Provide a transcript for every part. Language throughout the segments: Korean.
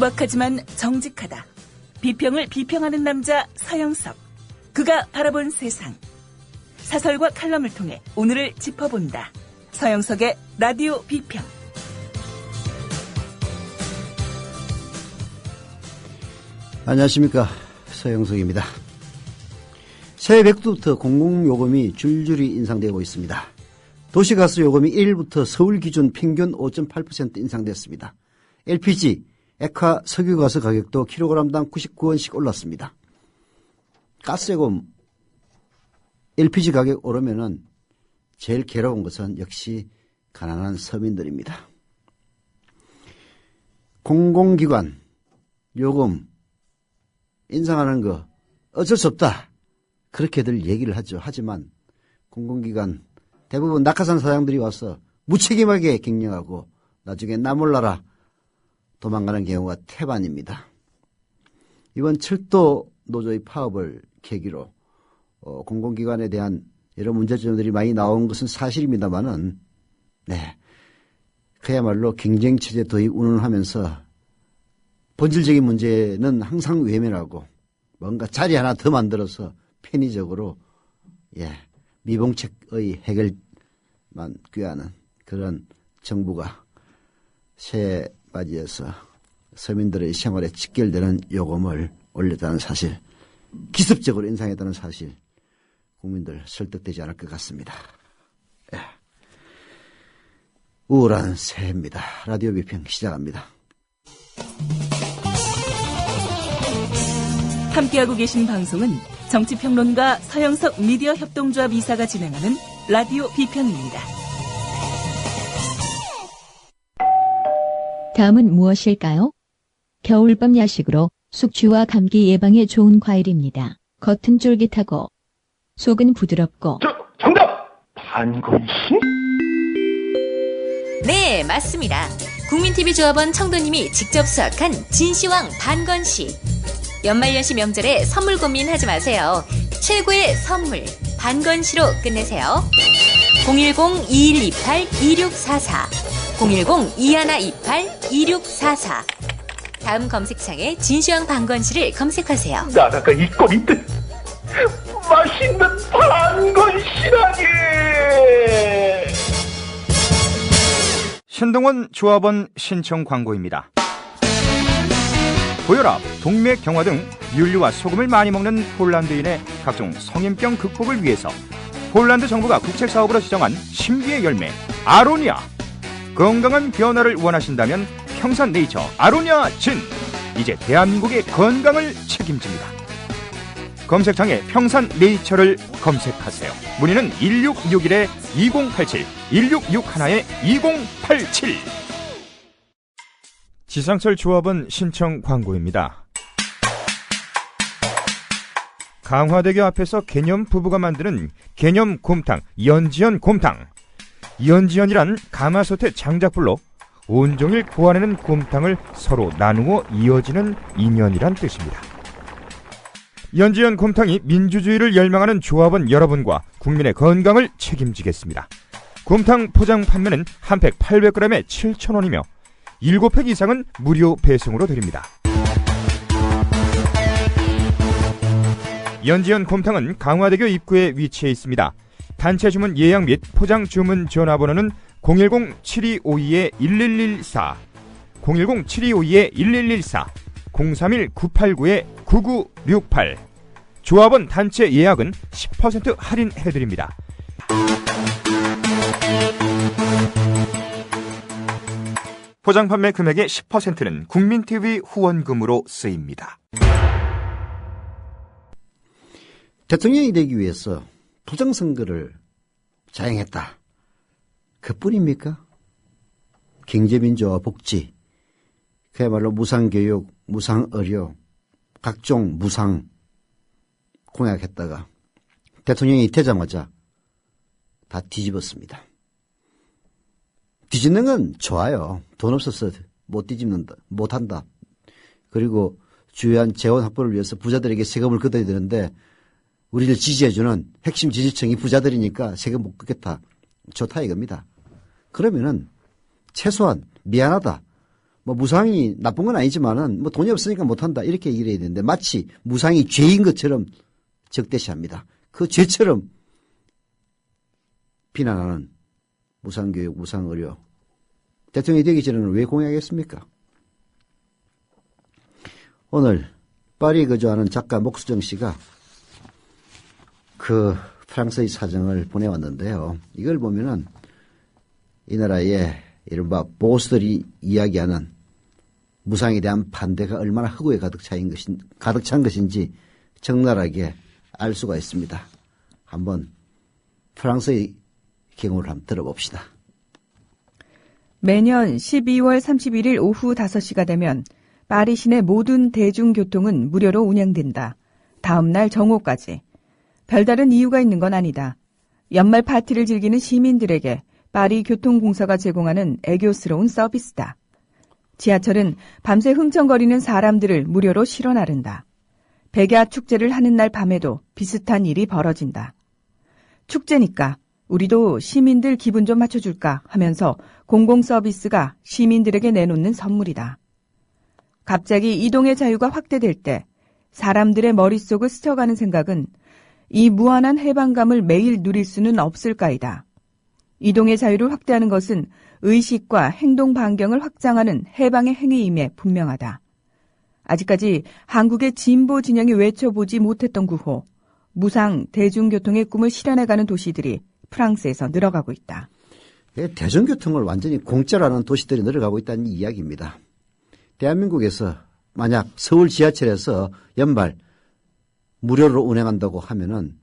투박하지만 정직하다. 비평을 비평하는 남자 서영석. 그가 바라본 세상. 사설과 칼럼을 통해 오늘을 짚어본다. 서영석의 라디오 비평. 안녕하십니까, 서영석입니다. 새해 백두부터 공공요금이 줄줄이 인상되고 있습니다. 도시가스 요금이 1일부터 서울 기준 평균 5.8% 인상됐습니다. LPG, 액화 석유가스 가격도 킬로그램당 99원씩 올랐습니다. 가스요금, LPG 가격 오르면은 제일 괴로운 것은 역시 가난한 서민들입니다. 공공기관 요금 인상하는 거 어쩔 수 없다, 그렇게들 얘기를 하죠. 하지만 공공기관 대부분 낙하산 사장들이 와서 무책임하게 경영하고 나중에 나 몰라라 도망가는 경우가 태반입니다. 이번 철도 노조의 파업을 계기로 공공기관에 대한 여러 문제점들이 많이 나온 것은 사실입니다만은, 그야말로 경쟁체제 도입 운운하면서 본질적인 문제는 항상 외면하고 뭔가 자리 하나 더 만들어서 편의적으로 미봉책의 해결만 꾀하는 그런 정부가 새해 맞이해서 서민들의 생활에 직결되는 요금을 올렸다는 사실, 기습적으로 인상했다는 사실, 국민들 설득되지 않을 것 같습니다. 우울한 새해입니다. 라디오 비평 시작합니다. 함께하고 계신 방송은 정치평론가 서영석 미디어 협동조합 이사가 진행하는 라디오 비평입니다. 다음은 무엇일까요? 겨울밤 야식으로 숙취와 감기 예방에 좋은 과일입니다. 겉은 쫄깃하고 속은 부드럽고. 정답! 반건씨? 네, 맞습니다. 국민TV조합원 청도님이 직접 수확한 진시황 반건씨. 연말연시 명절에 선물 고민하지 마세요. 최고의 선물 반건씨로 끝내세요. 010-2128-2644 010-2128-2644 다음 검색창에 진시황 반건씨를 검색하세요. 나라가 이 꼴인 듯 맛있는 반건씨라니. 신동원 조합원 신청 광고입니다. 고혈압, 동맥경화 등 윤류와 소금을 많이 먹는 폴란드인의 각종 성인병 극복을 위해서 폴란드 정부가 국책사업으로 지정한 신비의 열매 아로니아. 건강한 변화를 원하신다면 평산네이처 아로니아 진. 이제 대한민국의 건강을 책임집니다. 검색창에 평산네이처를 검색하세요. 문의는 1661-2087 1661-2087. 지상철 조합원 신청 광고입니다. 강화대교 앞에서 개념 부부가 만드는 개념 곰탕 연지연 곰탕. 연지연이란 가마솥의 장작불로 온종일 구워내는 곰탕을 서로 나누어 이어지는 인연이란 뜻입니다. 연지연 곰탕이 민주주의를 열망하는 조합원 여러분과 국민의 건강을 책임지겠습니다. 곰탕 포장 판매는 한 팩 800g에 7,000원이며 7팩 이상은 무료 배송으로 드립니다. 연지연 곰탕은 강화대교 입구에 위치해 있습니다. 단체 주문 예약 및 포장 주문 전화번호는 010-7252-1114 010-7252-1114 031-989-9968 조합원 단체 예약은 10% 할인해드립니다. 포장 판매 금액의 10%는 국민TV 후원금으로 쓰입니다. 대통령이 되기 위해서 부정선거를 자행했다, 그뿐입니까? 경제민주화 복지, 그야말로 무상교육, 무상의료, 각종 무상 공약했다가 대통령이 되자마자 다 뒤집었습니다. 뒤집는 건 좋아요. 돈 없어서 못 뒤집는다, 못한다. 그리고 주요한 재원 확보를 위해서 부자들에게 세금을 걷어야 되는데 우리를 지지해주는 핵심 지지층이 부자들이니까 세금 못 걷겠다. 좋다 이겁니다. 그러면은 최소한 미안하다, 뭐 무상이 나쁜 건 아니지만은 뭐 돈이 없으니까 못한다 이렇게 얘기를 해야 되는데 마치 무상이 죄인 것처럼 적대시합니다. 그 죄처럼 비난하는 무상교육, 무상의료. 대통령이 되기 전에는 왜 공약했습니까? 오늘 파리 거주하는 작가 목수정 씨가 그 프랑스의 사정을 보내왔는데요. 이걸 보면은 이 나라의 이른바 보스들이 이야기하는 무상에 대한 반대가 얼마나 허구에 가득 찬 것인지 적나라하게 알 수가 있습니다. 한번 프랑스의 경우를 한번 들어봅시다. 매년 12월 31일 오후 5시가 되면 파리 시내 모든 대중교통은 무료로 운영된다. 다음 날 정오까지. 별다른 이유가 있는 건 아니다. 연말 파티를 즐기는 시민들에게 파리 교통공사가 제공하는 애교스러운 서비스다. 지하철은 밤새 흥청거리는 사람들을 무료로 실어 나른다. 백야 축제를 하는 날 밤에도 비슷한 일이 벌어진다. 축제니까 우리도 시민들 기분 좀 맞춰줄까 하면서 공공서비스가 시민들에게 내놓는 선물이다. 갑자기 이동의 자유가 확대될 때 사람들의 머릿속을 스쳐가는 생각은 이 무한한 해방감을 매일 누릴 수는 없을까이다. 이동의 자유를 확대하는 것은 의식과 행동 반경을 확장하는 해방의 행위임에 분명하다. 아직까지 한국의 진보 진영이 외쳐보지 못했던 구호, 무상 대중교통의 꿈을 실현해가는 도시들이 프랑스에서 늘어가고 있다. 대중교통을 완전히 공짜로 하는 도시들이 늘어가고 있다는 이야기입니다. 대한민국에서 만약 서울 지하철에서 연말 무료로 운행한다고 하면은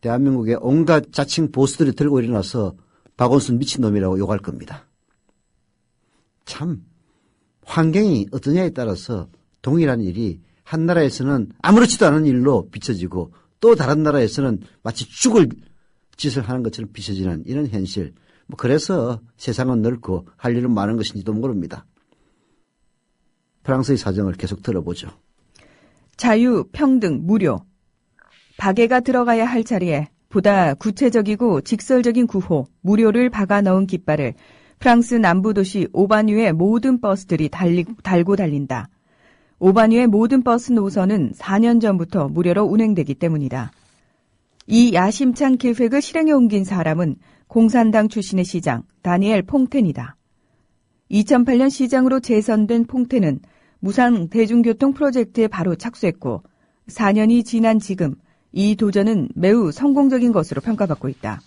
대한민국의 온갖 자칭 보수들이 들고 일어나서 박원순 미친놈이라고 욕할 겁니다. 참 환경이 어떠냐에 따라서 동일한 일이 한 나라에서는 아무렇지도 않은 일로 비춰지고 또 다른 나라에서는 마치 죽을 짓을 하는 것처럼 비춰지는 이런 현실. 뭐 그래서 세상은 넓고 할 일은 많은 것인지도 모릅니다. 프랑스의 사정을 계속 들어보죠. 자유, 평등, 무료. 박애가 들어가야 할 자리에 보다 구체적이고 직설적인 구호, 무료를 박아 넣은 깃발을 프랑스 남부 도시 오바뉴의 모든 버스들이 달고 달린다. 오바뉴의 모든 버스 노선은 4년 전부터 무료로 운행되기 때문이다. 이 야심찬 계획을 실행에 옮긴 사람은 공산당 출신의 시장 다니엘 퐁텐이다. 2008년 시장으로 재선된 퐁텐은 무상 대중교통 프로젝트에 바로 착수했고 4년이 지난 지금 이 도전은 매우 성공적인 것으로 평가받고 있다.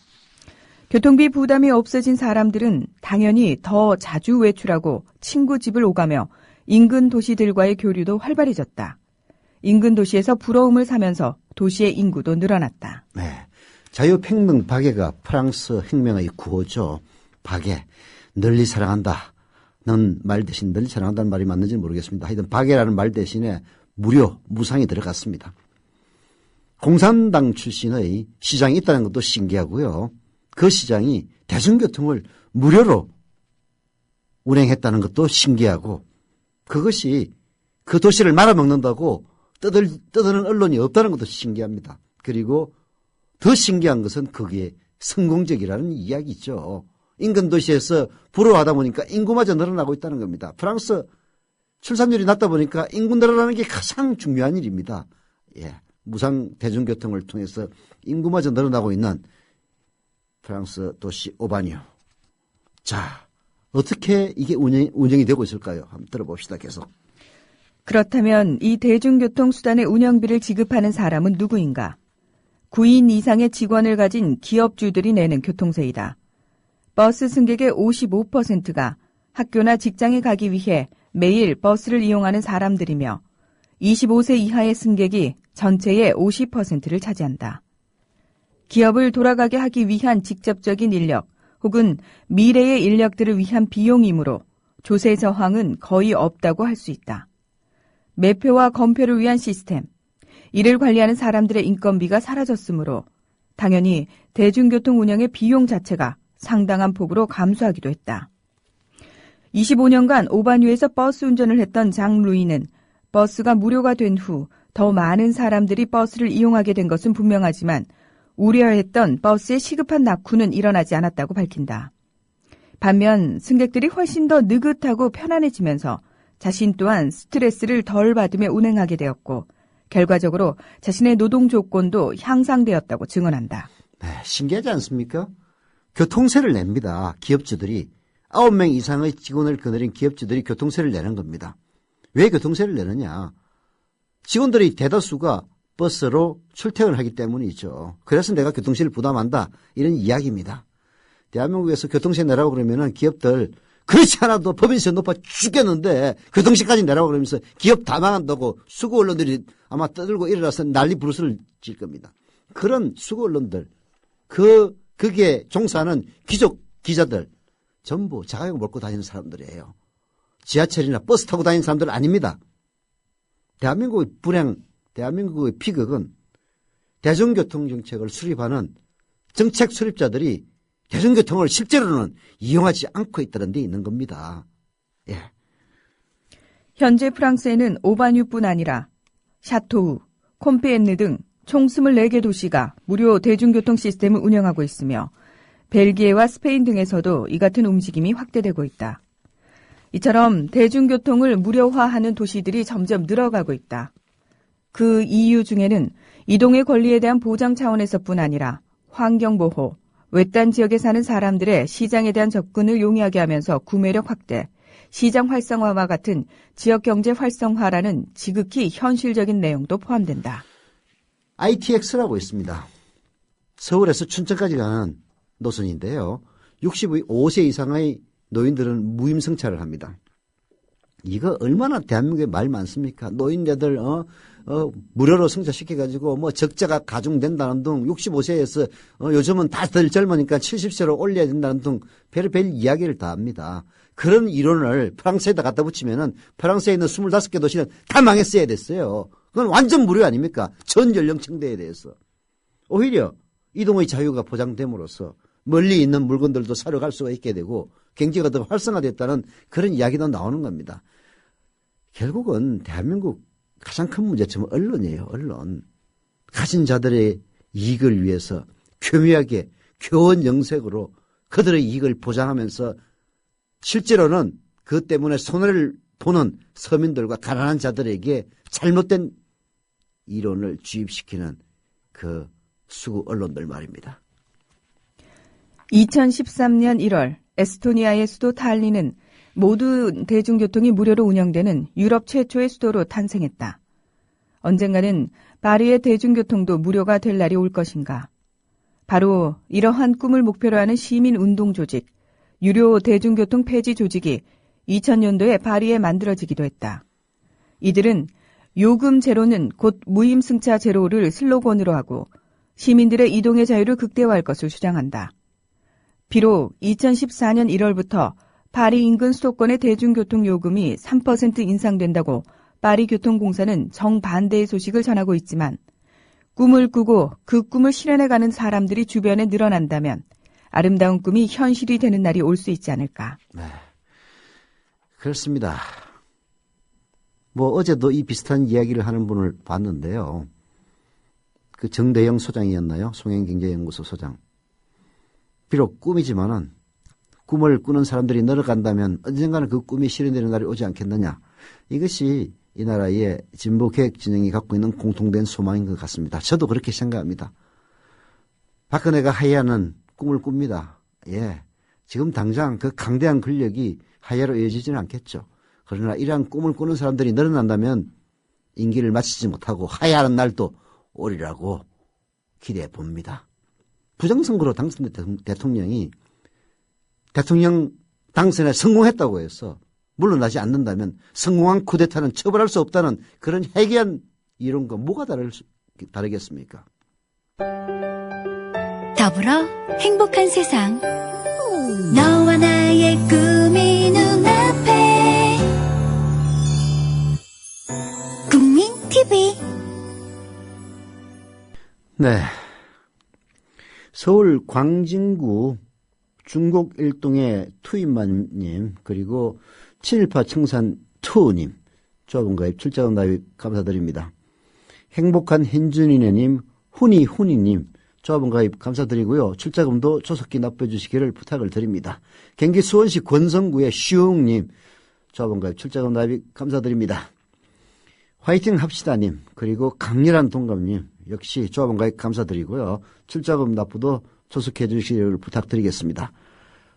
교통비 부담이 없어진 사람들은 당연히 더 자주 외출하고 친구 집을 오가며 인근 도시들과의 교류도 활발해졌다. 인근 도시에서 부러움을 사면서 도시의 인구도 늘어났다. 네, 자유평등 박애가 프랑스 혁명의 구호죠. 박애, 널리 사랑한다. 는 말 대신 널리 사랑한다는 말이 맞는지 모르겠습니다. 하여튼 박애라는 말 대신에 무료, 무상이 들어갔습니다. 공산당 출신의 시장이 있다는 것도 신기하고요. 그 시장이 대중교통을 무료로 운행했다는 것도 신기하고 그것이 그 도시를 말아먹는다고 떠드는 언론이 없다는 것도 신기합니다. 그리고 더 신기한 것은 그게 성공적이라는 이야기죠. 인근 도시에서 부러워하다 보니까 인구마저 늘어나고 있다는 겁니다. 프랑스 출산율이 낮다 보니까 인구 늘어나는 게 가장 중요한 일입니다. 예, 무상 대중교통을 통해서 인구마저 늘어나고 있는 프랑스 도시 오바뉴. 자, 어떻게 이게 운영이 되고 있을까요? 한번 들어봅시다. 계속. 그렇다면 이 대중교통 수단의 운영비를 지급하는 사람은 누구인가? 9인 이상의 직원을 가진 기업주들이 내는 교통세이다. 버스 승객의 55%가 학교나 직장에 가기 위해 매일 버스를 이용하는 사람들이며 25세 이하의 승객이 전체의 50%를 차지한다. 기업을 돌아가게 하기 위한 직접적인 인력 혹은 미래의 인력들을 위한 비용이므로 조세 저항은 거의 없다고 할 수 있다. 매표와 검표를 위한 시스템, 이를 관리하는 사람들의 인건비가 사라졌으므로 당연히 대중교통 운영의 비용 자체가 상당한 폭으로 감소하기도 했다. 25년간 오바뉴에서 버스 운전을 했던 장 루이는 버스가 무료가 된 후 더 많은 사람들이 버스를 이용하게 된 것은 분명하지만 우려했던 버스의 시급한 낙후는 일어나지 않았다고 밝힌다. 반면 승객들이 훨씬 더 느긋하고 편안해지면서 자신 또한 스트레스를 덜 받으며 운행하게 되었고 결과적으로 자신의 노동 조건도 향상되었다고 증언한다. 네, 신기하지 않습니까? 교통세를 냅니다. 기업주들이 9명 이상의 직원을 거느린 기업주들이 교통세를 내는 겁니다. 왜 교통세를 내느냐? 직원들이 대다수가 버스로 출퇴근을 하기 때문이죠. 그래서 내가 교통세를 부담한다. 이런 이야기입니다. 대한민국에서 교통세 내라고 그러면은 기업들 그렇지 않아도 법인세 높아 죽겠는데 교통세까지 내라고 그러면서 기업 다 망한다고 수구 언론들이 아마 떠들고 일어나서 난리 부르스를 칠 겁니다. 그런 수구 언론들, 그게 종사하는 귀족 기자들 전부 자가용 몰고 다니는 사람들이에요. 지하철이나 버스 타고 다니는 사람들 아닙니다. 대한민국의 불행, 대한민국의 비극은 대중교통 정책을 수립하는 정책 수립자들이 대중교통을 실제로는 이용하지 않고 있다는 데 있는 겁니다. 예. 현재 프랑스에는 오바뉴뿐 아니라 샤토우, 콤피엔느 등 총 24개 도시가 무료 대중교통 시스템을 운영하고 있으며 벨기에와 스페인 등에서도 이 같은 움직임이 확대되고 있다. 이처럼 대중교통을 무료화하는 도시들이 점점 늘어가고 있다. 그 이유 중에는 이동의 권리에 대한 보장 차원에서뿐 아니라 환경보호, 외딴 지역에 사는 사람들의 시장에 대한 접근을 용이하게 하면서 구매력 확대, 시장 활성화와 같은 지역경제 활성화라는 지극히 현실적인 내용도 포함된다. ITX라고 있습니다. 서울에서 춘천까지 가는 노선인데요. 65세 이상의 노인들은 무임승차를 합니다. 이거 얼마나 대한민국에 말 많습니까? 노인네들 무료로 승차시켜가지고 뭐 적자가 가중된다는 등 65세에서 요즘은 다들 젊으니까 70세로 올려야 된다는 등 별의별 이야기를 다 합니다. 그런 이론을 프랑스에다 갖다 붙이면은 프랑스에 있는 25개 도시는 다 망했어야 됐어요. 그건 완전 무료 아닙니까? 전 연령층대에 대해서. 오히려 이동의 자유가 보장됨으로써 멀리 있는 물건들도 사러 갈 수가 있게 되고 경제가 더 활성화됐다는 그런 이야기도 나오는 겁니다. 결국은 대한민국 가장 큰 문제점은 언론이에요. 언론. 가진 자들의 이익을 위해서 교묘하게 교원 영색으로 그들의 이익을 보장하면서 실제로는 그 때문에 손해를 보는 서민들과 가난한 자들에게 잘못된 이론을 주입시키는 그 수구 언론들 말입니다. 2013년 1월 에스토니아의 수도 탈린은 모든 대중교통이 무료로 운영되는 유럽 최초의 수도로 탄생했다. 언젠가는 파리의 대중교통도 무료가 될 날이 올 것인가. 바로 이러한 꿈을 목표로 하는 시민운동 조직, 유료 대중교통 폐지 조직이 2000년도에 파리에 만들어지기도 했다. 이들은 요금 제로는 곧 무임승차 제로를 슬로건으로 하고 시민들의 이동의 자유를 극대화할 것을 주장한다. 비록 2014년 1월부터 파리 인근 수도권의 대중교통 요금이 3% 인상된다고 파리교통공사는 정반대의 소식을 전하고 있지만 꿈을 꾸고 그 꿈을 실현해가는 사람들이 주변에 늘어난다면 아름다운 꿈이 현실이 되는 날이 올 수 있지 않을까. 네, 그렇습니다. 뭐 어제도 이 비슷한 이야기를 하는 분을 봤는데요. 그 정대영 소장이었나요? 송행경제연구소 소장. 비록 꿈이지만은 꿈을 꾸는 사람들이 늘어간다면 언젠가는 그 꿈이 실현되는 날이 오지 않겠느냐. 이것이 이 나라의 진보개혁 진영이 갖고 있는 공통된 소망인 것 같습니다. 저도 그렇게 생각합니다. 박근혜가 하야는 꿈을 꿉니다. 예, 지금 당장 그 강대한 권력이 하야로 이어지지는 않겠죠. 그러나 이러한 꿈을 꾸는 사람들이 늘어난다면 임기를 마치지 못하고 하야하는 날도 오리라고 기대해 봅니다. 부정선거로 당선된 대통령이 대통령 당선에 성공했다고 해서 물러나지 않는다면 성공한 쿠데타는 처벌할 수 없다는 그런 해괴한 이론과 뭐가 다르겠습니까? 더불어 행복한 세상. 너와 나의 꿈이 눈앞에. 국민 TV. 네. 서울 광진구 중곡 일동의 투인마님 그리고 친일파 청산 투님 조합원가입 출자원 가입 감사드립니다. 행복한 현준이네님 후니님 조합원 가입 감사드리고요. 출자금도 조속히 납부해 주시기를 부탁을 드립니다. 경기 수원시 권성구의 시웅님, 조합원 가입 출자금 납입 감사드립니다. 화이팅 합시다님, 그리고 강렬한 동감님, 역시 조합원 가입 감사드리고요. 출자금 납부도 조속히 해주시기를 부탁드리겠습니다.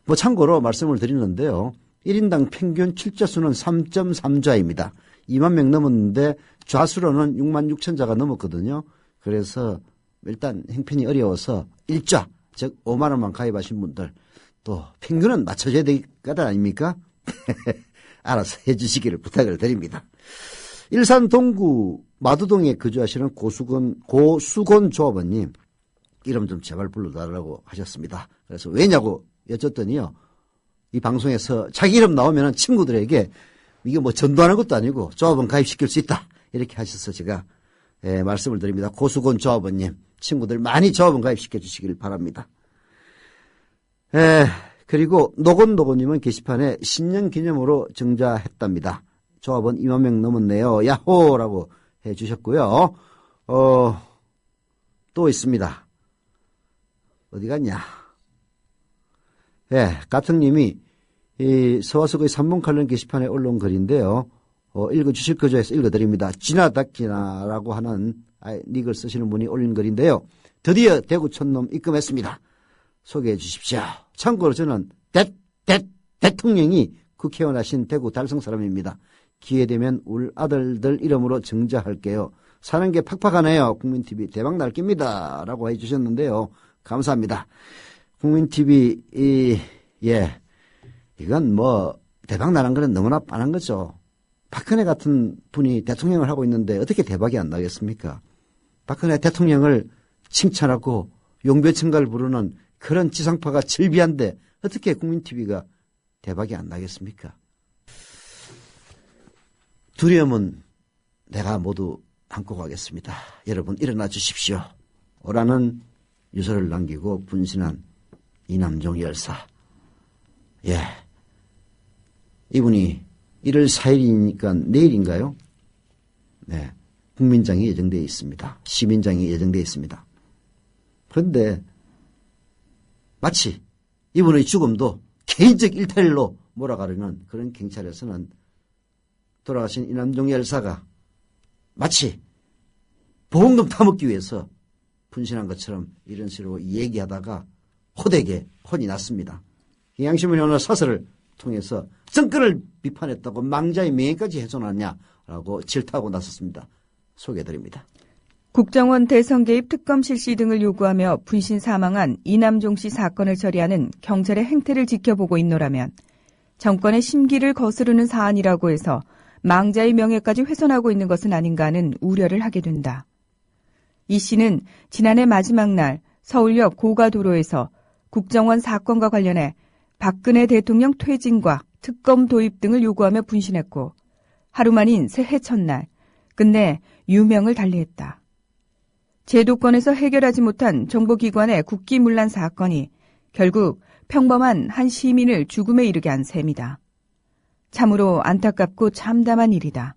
뭐 참고로 말씀을 드리는데요. 1인당 평균 출자수는 3.3좌입니다. 2만 명 넘었는데 좌수로는 6만 6천 자가 넘었거든요. 그래서 일단 형편이 어려워서 1좌, 즉 5만 원만 가입하신 분들 또 평균은 맞춰줘야 될 것 아닙니까? 알아서 해주시기를 부탁을 드립니다. 일산 동구 마두동에 거주하시는 고수건 조합원님, 이름 좀 제발 불러달라고 하셨습니다. 그래서 왜냐고 여쭸더니요, 이 방송에서 자기 이름 나오면 친구들에게 이게 뭐 전도하는 것도 아니고 조합원 가입시킬 수 있다, 이렇게 하셔서 제가 말씀을 드립니다. 고수건 조합원님, 친구들 많이 조합원 가입시켜 주시길 바랍니다. 그리고 노곤노곤님은 게시판에 신년 기념으로 증자했답니다. 조합원 2만 명 넘었네요. 야호라고 해주셨고요. 또 있습니다. 어디 갔냐? 가평님이 이 서화석의 3분 칼럼 게시판에 올라온 글인데요. 읽어주실 거죠 해서 읽어드립니다. 지나닥지나라고 하는 닉을 쓰시는 분이 올린 글인데요. 드디어 대구 촌놈 입금했습니다. 소개해 주십시오. 참고로 저는 대통령이 국회의원 하신 대구 달성 사람입니다. 기회되면 울 아들들 이름으로 증자할게요. 사는 게 팍팍하네요. 국민TV 대박 날 겁니다. 라고 해주셨는데요. 감사합니다. 국민TV, 이건 뭐, 대박 나는 거는 너무나 뻔한 거죠. 박근혜 같은 분이 대통령을 하고 있는데 어떻게 대박이 안 나겠습니까? 박근혜 대통령을 칭찬하고 용배청가를 부르는 그런 지상파가 즐비한데 어떻게 국민TV가 대박이 안 나겠습니까? 두려움은 내가 모두 안고 가겠습니다. 여러분 일어나 주십시오. 오라는 유서를 남기고 분신한 이남종 열사. 이분이 1월 4일이니까 내일인가요? 네. 국민장이 예정되어 있습니다. 시민장이 예정되어 있습니다. 그런데 마치 이분의 죽음도 개인적 일탈로 몰아가려는 그런 경찰에서는 돌아가신 이남종 열사가 마치 보험금 타먹기 위해서 분신한 것처럼 이런 식으로 얘기하다가 호되게 혼이 났습니다. 경향신문이 오늘 사설을 통해서 정권을 비판했다고 망자의 명예까지 훼손하냐라고 질타하고 나섰습니다. 소개해드립니다. 국정원 대선 개입 특검 실시 등을 요구하며 분신 사망한 이남종 씨 사건을 처리하는 경찰의 행태를 지켜보고 있노라면 정권의 심기를 거스르는 사안이라고 해서 망자의 명예까지 훼손하고 있는 것은 아닌가 하는 우려를 하게 된다. 이 씨는 지난해 마지막 날 서울역 고가도로에서 국정원 사건과 관련해 박근혜 대통령 퇴진과 특검 도입 등을 요구하며 분신했고 하루 만인 새해 첫날 끝내 유명을 달리했다. 제도권에서 해결하지 못한 정보기관의 국기문란 사건이 결국 평범한 한 시민을 죽음에 이르게 한 셈이다. 참으로 안타깝고 참담한 일이다.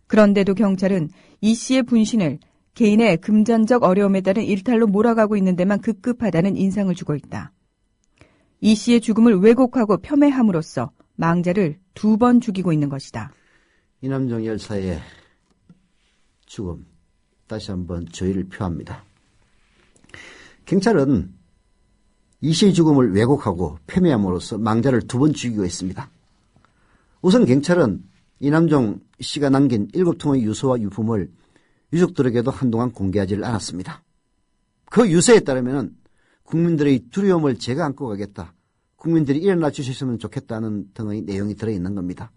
그런데도 경찰은 이 씨의 분신을 개인의 금전적 어려움에 따른 일탈로 몰아가고 있는 데만 급급하다는 인상을 주고 있다. 이 씨의 죽음을 왜곡하고 폄훼함으로써 망자를 2번 죽이고 있는 것이다. 이남종 열사의 죽음, 다시 한번 저희를 표합니다. 경찰은 이 씨의 죽음을 왜곡하고 폄훼함으로써 망자를 2번 죽이고 있습니다. 우선 경찰은 이남종 씨가 남긴 7통의 유서와 유품을 유족들에게도 한동안 공개하지를 않았습니다. 그 유서에 따르면 국민들의 두려움을 제가 안고 가겠다, 국민들이 일어나 주셨으면 좋겠다는 등의 내용이 들어있는 겁니다.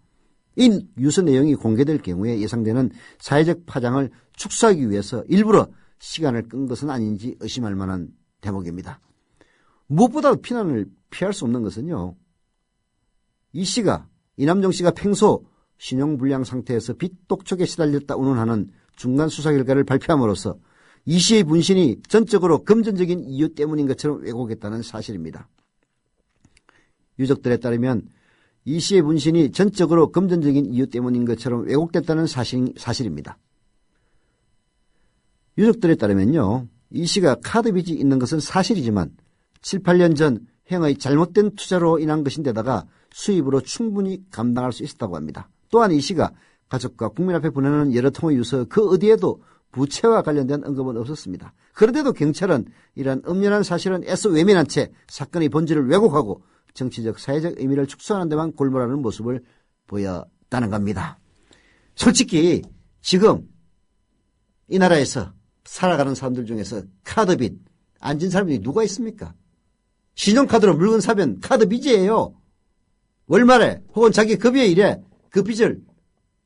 이 유서 내용이 공개될 경우에 예상되는 사회적 파장을 축소하기 위해서 일부러 시간을 끈 것은 아닌지 의심할 만한 대목입니다. 무엇보다도 피난을 피할 수 없는 것은요, 이 씨가, 이남종 씨가 평소 신용불량 상태에서 빚 독촉에 시달렸다 운운하는 중간 수사 결과를 발표함으로써 이 씨의 분신이 전적으로 금전적인 이유 때문인 것처럼 왜곡했다는 사실입니다. 유족들에 따르면 이 씨의 분신이 전적으로 금전적인 이유 때문인 것처럼 왜곡됐다는 사실입니다. 유족들에 따르면요, 이 씨가 카드 빚이 있는 것은 사실이지만 7, 8년 전 행의 잘못된 투자로 인한 것인데다가 수입으로 충분히 감당할 수 있었다고 합니다. 또한 이 씨가 가족과 국민 앞에 보내는 여러 통의 유서 그 어디에도 부채와 관련된 언급은 없었습니다. 그런데도 경찰은 이러한 엄연한 사실은 애써 외면한 채 사건의 본질을 왜곡하고 정치적 사회적 의미를 축소하는 데만 골몰하는 모습을 보였다는 겁니다. 솔직히 지금 이 나라에서 살아가는 사람들 중에서 카드 빚 안 진 사람이 누가 있습니까? 신용카드로 물건 사면 카드 빚이에요. 월말에 혹은 자기 급여에 일해 그 빚을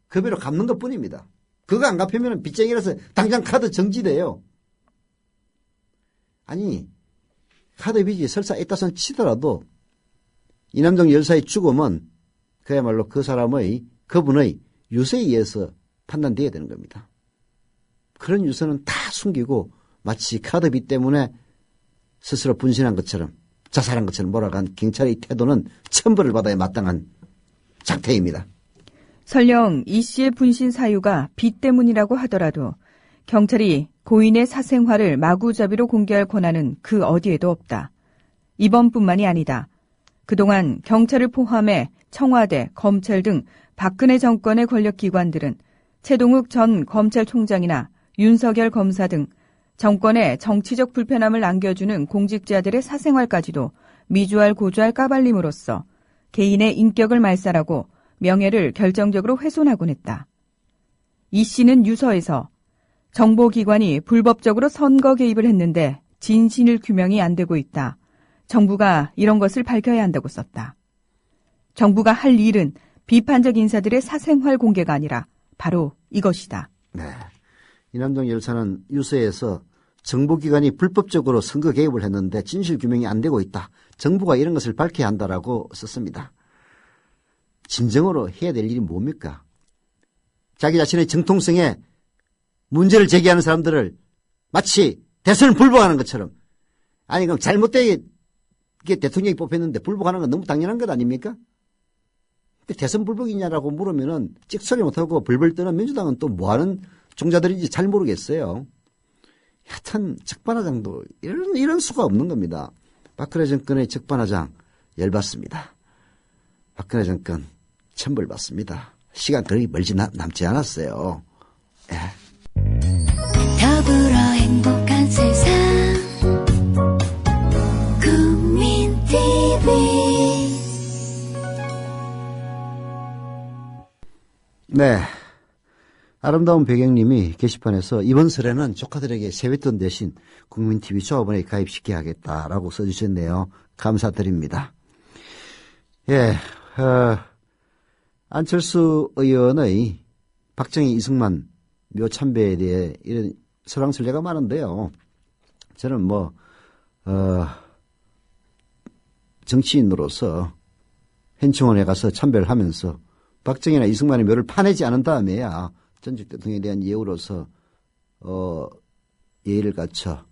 급여로 갚는 것뿐입니다. 그거 안 갚으면 빚쟁이라서 당장 카드 정지돼요. 아니 카드 빚이 설사 있다손 치더라도 이남정 열사의 죽음은 그야말로 그분의 유서에 의해서 판단돼야 되는 겁니다. 그런 유서는 다 숨기고 마치 카드 빚 때문에 스스로 분신한 것처럼 자살한 것처럼 몰아간 경찰의 태도는 천벌을 받아야 마땅한 작태입니다. 설령 이 씨의 분신 사유가 빚 때문이라고 하더라도 경찰이 고인의 사생활을 마구잡이로 공개할 권한은 그 어디에도 없다. 이번뿐만이 아니다. 그동안 경찰을 포함해 청와대, 검찰 등 박근혜 정권의 권력기관들은 최동욱 전 검찰총장이나 윤석열 검사 등 정권에 정치적 불편함을 안겨주는 공직자들의 사생활까지도 미주알 고주알 까발림으로써 개인의 인격을 말살하고 명예를 결정적으로 훼손하곤 했다. 이 씨는 유서에서 정보기관이 불법적으로 선거 개입을 했는데 진실 규명이 안 되고 있다. 정부가 이런 것을 밝혀야 한다고 썼다. 정부가 할 일은 비판적 인사들의 사생활 공개가 아니라 바로 이것이다. 네. 이남정 열사는 유서에서 정보기관이 불법적으로 선거 개입을 했는데 진실 규명이 안 되고 있다. 정부가 이런 것을 밝혀야 한다라고 썼습니다. 진정으로 해야 될 일이 뭡니까? 자기 자신의 정통성에 문제를 제기하는 사람들을 마치 대선을 불복하는 것처럼 아니 그럼 잘못되게 대통령이 뽑혔는데 불복하는 건 너무 당연한 것 아닙니까? 근데 대선 불복이냐라고 물으면은 찍소리 못하고 벌벌 떠는 민주당은 또 뭐하는 종자들인지 잘 모르겠어요. 하여튼 적반하장도 이런 수가 없는 겁니다. 박근혜 정권의 적반하장 열받습니다. 박근혜 정권 천벌받습니다. 시간 그리 멀지 남지 않았어요. 예. 더불어 행복한 세상 국민TV 네. 아름다운 배경님이 게시판에서 이번 설에는 조카들에게 세뱃돈 대신 국민TV 조합원에 가입시켜야겠다라고 써주셨네요. 감사드립니다. 예, 안철수 의원의 박정희, 이승만 묘참배에 대해 이런 설왕설래가 많은데요. 저는 정치인으로서 현충원에 가서 참배를 하면서 박정희나 이승만의 묘를 파내지 않은 다음에야 전직 대통령에 대한 예우로서 예의를 갖춰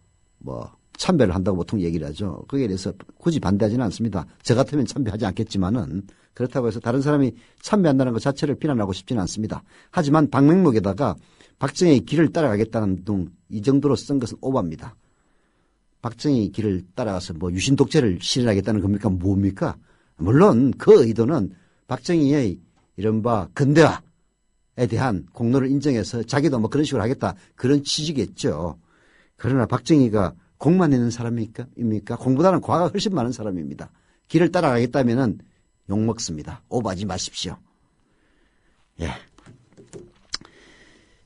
참배를 한다고 보통 얘기를 하죠. 거기에 대해서 굳이 반대하지는 않습니다. 저 같으면 참배하지 않겠지만은 그렇다고 해서 다른 사람이 참배한다는 것 자체를 비난하고 싶지는 않습니다. 하지만 방맹록에다가 박정희의 길을 따라가겠다는 등 이 정도로 쓴 것은 오바입니다. 박정희 길을 따라가서 유신 독재를 실현하겠다는 겁니까? 뭡니까? 물론 그 의도는 박정희의 이른바 근대화에 대한 공로를 인정해서 자기도 그런 식으로 하겠다 그런 취지겠죠. 그러나 박정희가 공만 있는 사람입니까? 공보다는 과가 훨씬 많은 사람입니다. 길을 따라가겠다면은 욕먹습니다. 오버하지 마십시오. 예.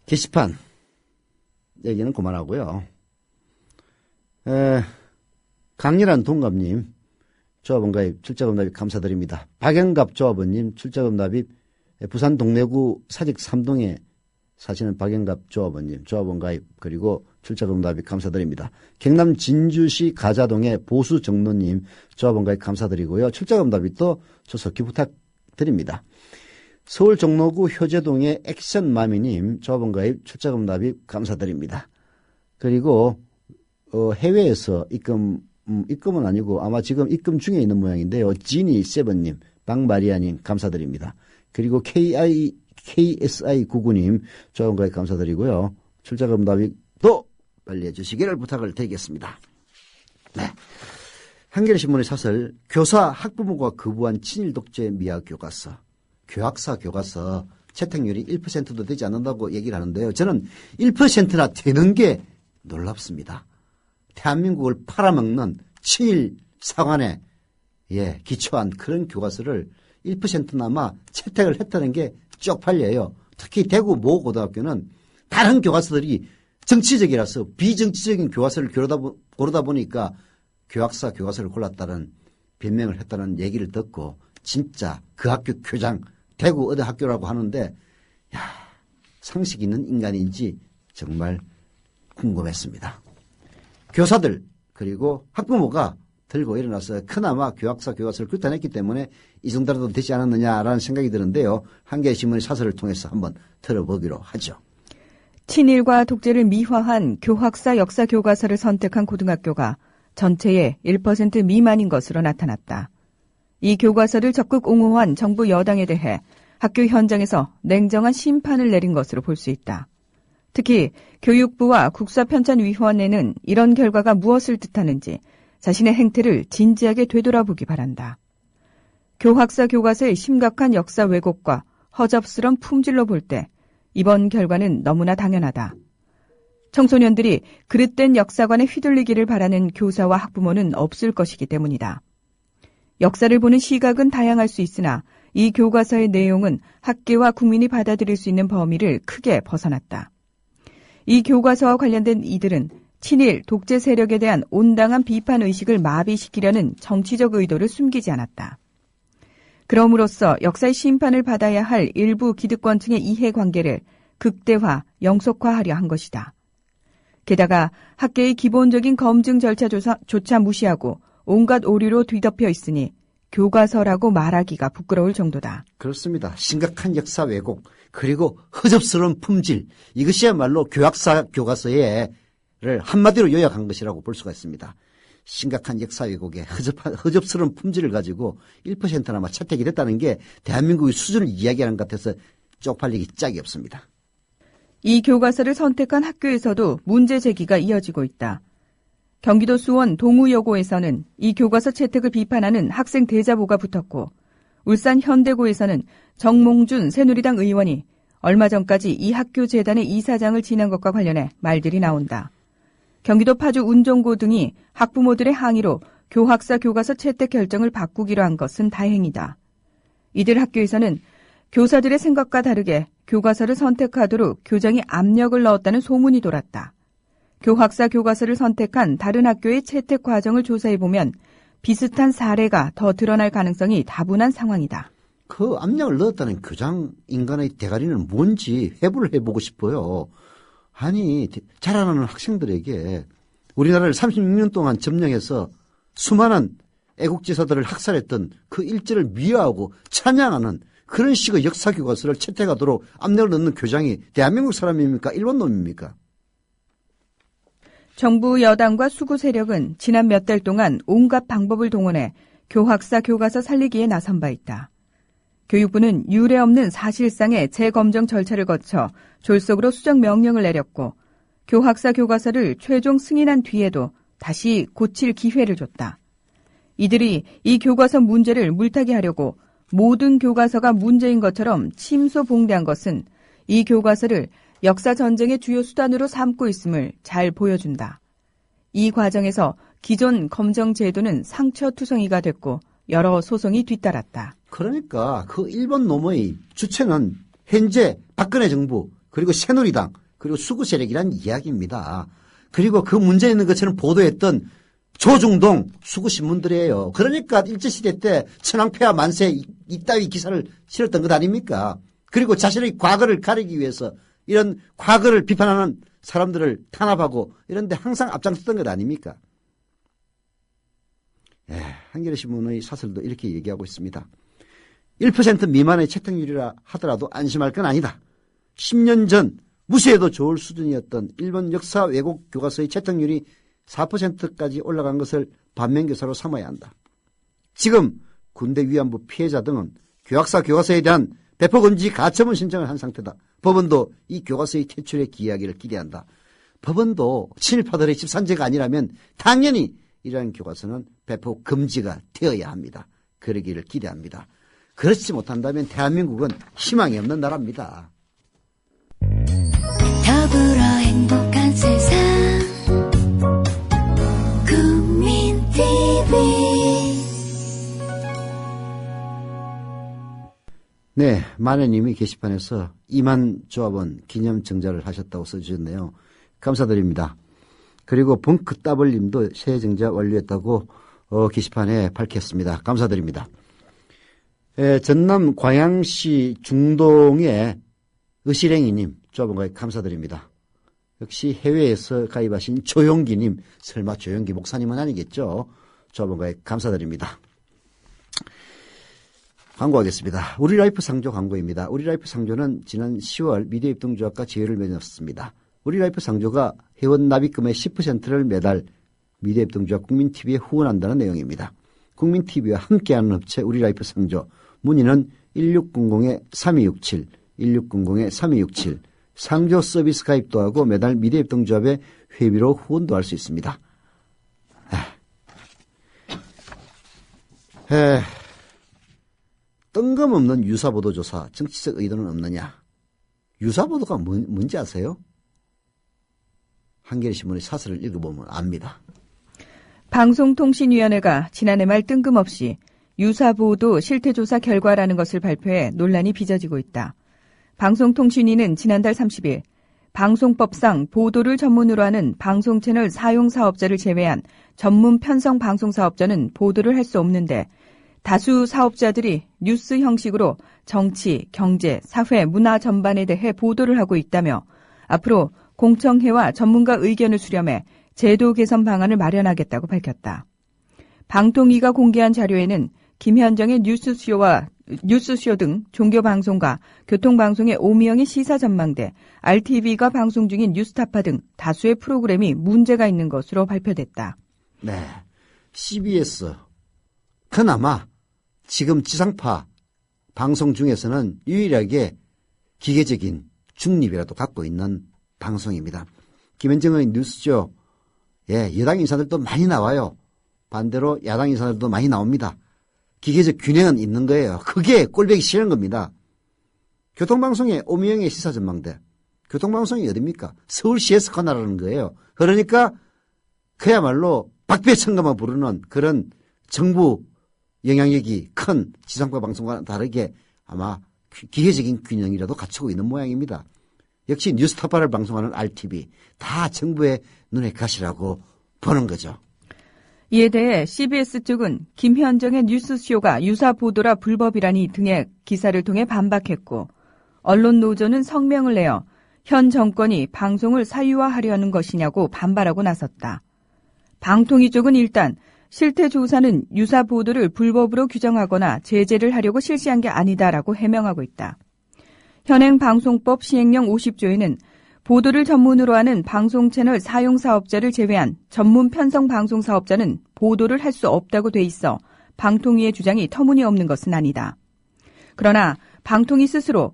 게시판 얘기는 그만하고요. 강렬한 동갑님 조합원 가입 출자금 납입 감사드립니다. 박영갑 조합원님 출자금 납입 부산 동래구 사직 3동에 사시는 박영갑 조합원님 조합원 가입 그리고 출자금 납입 감사드립니다. 경남 진주시 가자동의 보수 정로님 조합원 가입 감사드리고요. 출자금 납입도 조속히 부탁드립니다. 서울 종로구 효제동의 액션마미님 조합원 가입 출자금 납입 감사드립니다. 그리고 해외에서 입금은 아니고 아마 지금 입금 중에 있는 모양인데요. 지니7님 박마리아님 감사드립니다. 그리고 KSI99님 조합원 가입 감사드리고요. 출자금 납입도 빨리 해주시기를 부탁을 드리겠습니다. 네. 한겨레신문의 사설, 교사 학부모가 거부한 친일 독재 미화 교과서, 교학사 교과서 채택률이 1%도 되지 않는다고 얘기를 하는데요. 저는 1%나 되는 게 놀랍습니다. 대한민국을 팔아먹는 친일 사관에 기초한 그런 교과서를 1%나마 채택을 했다는 게 쪽팔려요. 특히 대구 모 고등학교는 다른 교과서들이 정치적이라서 비정치적인 교과서를 고르다 보니까 교학사 교과서를 골랐다는 변명을 했다는 얘기를 듣고 진짜 그 학교 교장 대구 어느 학교라고 하는데 상식 있는 인간인지 정말 궁금했습니다. 교사들 그리고 학부모가 들고 일어나서 그나마 교학사 교과서를 규탄했기 때문에 이 정도라도 되지 않았느냐라는 생각이 드는데요. 한겨레신문의 사설을 통해서 한번 들어보기로 하죠. 친일과 독재를 미화한 교학사 역사 교과서를 선택한 고등학교가 전체의 1% 미만인 것으로 나타났다. 이 교과서를 적극 옹호한 정부 여당에 대해 학교 현장에서 냉정한 심판을 내린 것으로 볼 수 있다. 특히 교육부와 국사편찬위원회는 이런 결과가 무엇을 뜻하는지 자신의 행태를 진지하게 되돌아보기 바란다. 교학사 교과서의 심각한 역사 왜곡과 허접스런 품질로 볼 때 이번 결과는 너무나 당연하다. 청소년들이 그릇된 역사관에 휘둘리기를 바라는 교사와 학부모는 없을 것이기 때문이다. 역사를 보는 시각은 다양할 수 있으나 이 교과서의 내용은 학계와 국민이 받아들일 수 있는 범위를 크게 벗어났다. 이 교과서와 관련된 이들은 친일 독재 세력에 대한 온당한 비판 의식을 마비시키려는 정치적 의도를 숨기지 않았다. 그럼으로써 역사의 심판을 받아야 할 일부 기득권층의 이해관계를 극대화, 영속화하려 한 것이다. 게다가 학계의 기본적인 검증 절차조차 무시하고 온갖 오류로 뒤덮여 있으니 교과서라고 말하기가 부끄러울 정도다. 그렇습니다. 심각한 역사 왜곡 그리고 허접스러운 품질 이것이야말로 교학사 교과서를 한마디로 요약한 것이라고 볼 수가 있습니다. 심각한 역사 왜곡에 허접스러운 품질을 가지고 1%나마 채택이 됐다는 게 대한민국의 수준을 이야기하는 것 같아서 쪽팔리기 짝이 없습니다. 이 교과서를 선택한 학교에서도 문제 제기가 이어지고 있다. 경기도 수원 동우여고에서는 이 교과서 채택을 비판하는 학생 대자보가 붙었고 울산 현대고에서는 정몽준 새누리당 의원이 얼마 전까지 이 학교 재단의 이사장을 지낸 것과 관련해 말들이 나온다. 경기도 파주 운정고 등이 학부모들의 항의로 교학사 교과서 채택 결정을 바꾸기로 한 것은 다행이다. 이들 학교에서는 교사들의 생각과 다르게 교과서를 선택하도록 교장이 압력을 넣었다는 소문이 돌았다. 교학사 교과서를 선택한 다른 학교의 채택 과정을 조사해보면 비슷한 사례가 더 드러날 가능성이 다분한 상황이다. 그 압력을 넣었다는 교장 인간의 대가리는 뭔지 회부를 해보고 싶어요. 아니 자라나는 학생들에게 우리나라를 36년 동안 점령해서 수많은 애국지사들을 학살했던 그 일제를 미화하고 찬양하는 그런 식의 역사 교과서를 채택하도록 압력을 넣는 교장이 대한민국 사람입니까? 일본 놈입니까? 정부 여당과 수구 세력은 지난 몇 달 동안 온갖 방법을 동원해 교학사 교과서 살리기에 나선 바 있다. 교육부는 유례 없는 사실상의 재검정 절차를 거쳐 졸속으로 수정 명령을 내렸고 교학사 교과서를 최종 승인한 뒤에도 다시 고칠 기회를 줬다. 이들이 이 교과서 문제를 물타기 하려고 모든 교과서가 문제인 것처럼 침소봉대한 것은 이 교과서를 역사 전쟁의 주요 수단으로 삼고 있음을 잘 보여준다. 이 과정에서 기존 검정 제도는 상처투성이가 됐고 여러 소송이 뒤따랐다. 그러니까 그 일본 놈의 주체는 현재 박근혜 정부 그리고 새누리당 그리고 수구 세력이란 이야기입니다. 그리고 그 문제 있는 것처럼 보도했던 조중동 수구신문들이에요. 그러니까 일제시대 때 천황폐하 만세 이따위 기사를 실었던 것 아닙니까? 그리고 자신의 과거를 가리기 위해서 이런 과거를 비판하는 사람들을 탄압하고 이런 데 항상 앞장섰던 것 아닙니까? 한겨레신문의 사설도 이렇게 얘기하고 있습니다. 1% 미만의 채택률이라 하더라도 안심할 건 아니다. 10년 전 무시해도 좋을 수준이었던 일본 역사 왜곡 교과서의 채택률이 4%까지 올라간 것을 반면교사로 삼아야 한다. 지금 군대 위안부 피해자 등은 교학사 교과서에 대한 배포금지 가처분 신청을 한 상태다. 법원도 이 교과서의 퇴출에 기여하기를 기대한다. 법원도 친일파들의 집산지가 아니라면 당연히 이러한 교과서는 배포 금지가 되어야 합니다. 그러기를 기대합니다. 그렇지 못한다면 대한민국은 희망이 없는 나라입니다. 더불어 행복한 세상 국민TV. 네, 마네님이 게시판에서 2만 조합원 기념 정자를 하셨다고 써주셨네요. 감사드립니다. 그리고 벙크 따블님도 새 정자 완료했다고 게시판에 밝혔습니다. 감사드립니다. 전남 광양시 중동의 의시랭이님 조합원가입 감사드립니다. 역시 해외에서 가입하신 조용기님, 설마 조용기 목사님은 아니겠죠? 조합원가입 감사드립니다. 광고하겠습니다. 우리라이프 상조 광고입니다. 우리라이프 상조는 지난 10월 미디어 입동조합과 제휴를 맺었습니다. 우리라이프 상조가 회원 납입금의 10%를 매달 미디어 입동조합 국민TV에 후원한다는 내용입니다. 국민TV와 함께하는 업체 우리라이프 상조, 문의는 1600-3267, 1600-3267, 상조 서비스 가입도 하고 매달 미디어 입동조합의 회비로 후원도 할 수 있습니다. 뜬금없는 유사보도조사, 정치적 의도는 없느냐? 유사보도가 뭔지 아세요? 한겨레신문의 사설을 읽어보면 압니다. 방송통신위원회가 지난해 말 뜬금없이 유사보도 실태조사 결과라는 것을 발표해 논란이 빚어지고 있다. 방송통신위는 지난달 30일 방송법상 보도를 전문으로 하는 방송채널 사용사업자를 제외한 전문 편성 방송사업자는 보도를 할 수 없는데 다수 사업자들이 뉴스 형식으로 정치, 경제, 사회, 문화 전반에 대해 보도를 하고 있다며 앞으로 공청회와 전문가 의견을 수렴해 제도 개선 방안을 마련하겠다고 밝혔다. 방통위가 공개한 자료에는 김현정의 뉴스쇼 등 종교방송과 교통방송의 오미영의 시사전망대, RTV가 방송 중인 뉴스타파 등 다수의 프로그램이 문제가 있는 것으로 발표됐다. 네, CBS 그나마 지금 지상파 방송 중에서는 유일하게 기계적인 중립이라도 갖고 있는 방송입니다. 김현정의 뉴스쇼, 여당 인사들도 많이 나와요. 반대로 야당 인사들도 많이 나옵니다. 기계적 균형은 있는 거예요. 그게 꼴보기 싫은 겁니다. 교통방송의 오미영의 시사전망대, 교통방송이 어딥니까? 서울시에서 관할하는 거예요. 그러니까 그야말로 박배천가만 부르는 그런 정부 영향력이 큰 지상파 방송과는 다르게 아마 기계적인 균형이라도 갖추고 있는 모양입니다. 역시 뉴스타파를 방송하는 RTV, 다 정부의 눈에 가시라고 보는 거죠. 이에 대해 CBS 측은 김현정의 뉴스쇼가 유사보도라 불법이라니 등의 기사를 통해 반박했고, 언론노조는 성명을 내어 현 정권이 방송을 사유화하려는 것이냐고 반발하고 나섰다. 방통위 쪽은 일단 실태조사는 유사보도를 불법으로 규정하거나 제재를 하려고 실시한 게 아니다라고 해명하고 있다. 현행 방송법 시행령 50조에는 보도를 전문으로 하는 방송채널 사용사업자를 제외한 전문 편성 방송사업자는 보도를 할 수 없다고 돼 있어 방통위의 주장이 터무니없는 것은 아니다. 그러나 방통위 스스로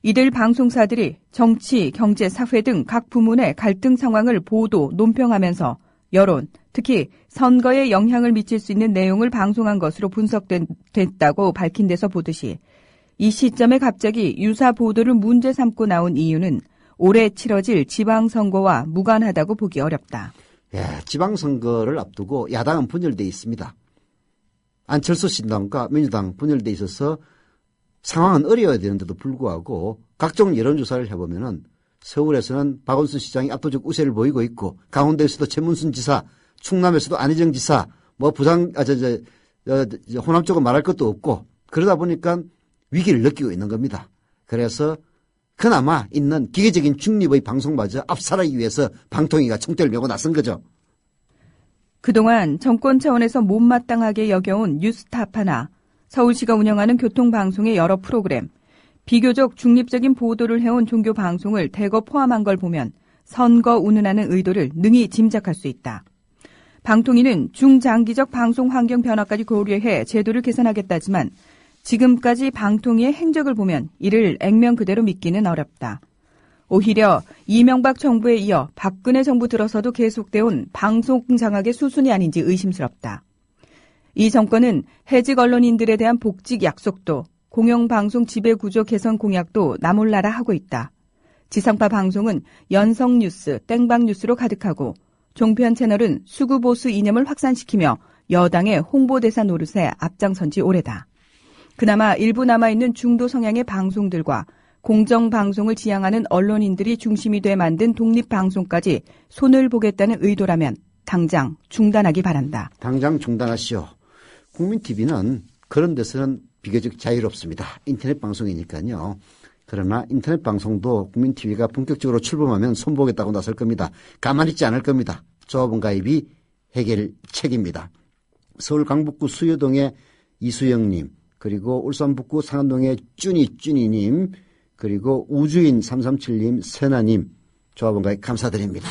이들 방송사들이 정치, 경제, 사회 등 각 부문의 갈등 상황을 보도, 논평하면서 여론, 특히 선거에 영향을 미칠 수 있는 내용을 방송한 것으로 분석됐다고 밝힌 데서 보듯이 이 시점에 갑자기 유사 보도를 문제 삼고 나온 이유는 올해 치러질 지방선거와 무관하다고 보기 어렵다. 지방선거를 앞두고 야당은 분열돼 있습니다. 안철수 신당과 민주당 분열돼 있어서 상황은 어려워야 되는데도 불구하고 각종 여론조사를 해보면은 서울에서는 박원순 시장이 압도적 우세를 보이고 있고, 강원도에서도 최문순 지사, 충남에서도 안희정 지사, 호남 쪽은 말할 것도 없고, 그러다 보니까 위기를 느끼고 있는 겁니다. 그래서 그나마 있는 기계적인 중립의 방송마저 압살하기 위해서 방통위가 총대를 메고 나선 거죠. 그동안 정권 차원에서 못마땅하게 여겨온 뉴스타파나 서울시가 운영하는 교통방송의 여러 프로그램, 비교적 중립적인 보도를 해온 종교방송을 대거 포함한 걸 보면 선거 운운하는 의도를 능히 짐작할 수 있다. 방통위는 중장기적 방송 환경 변화까지 고려해 제도를 개선하겠다지만 지금까지 방통위의 행적을 보면 이를 액면 그대로 믿기는 어렵다. 오히려 이명박 정부에 이어 박근혜 정부 들어서도 계속돼온 방송 장악의 수순이 아닌지 의심스럽다. 이 정권은 해직 언론인들에 대한 복직 약속도 공영방송 지배구조 개선 공약도 나몰라라 하고 있다. 지상파 방송은 연성뉴스, 땡방뉴스로 가득하고 종편 채널은 수구보수 이념을 확산시키며 여당의 홍보대사 노릇에 앞장선 지 오래다. 그나마 일부 남아있는 중도 성향의 방송들과 공정방송을 지향하는 언론인들이 중심이 돼 만든 독립방송까지 손을 보겠다는 의도라면 당장 중단하기 바란다. 당장 중단하시오. 국민TV는 그런 데서는 비교적 자유롭습니다. 인터넷 방송이니까요. 그러나 인터넷 방송도 국민TV가 본격적으로 출범하면 손보겠다고 나설 겁니다. 가만히 있지 않을 겁니다. 조합원 가입이 해결책입니다. 서울 강북구 수여동의 이수영님, 그리고 울산 북구 상안동의 쭈니님, 그리고 우주인 337님, 세나님, 조합원 가입 감사드립니다.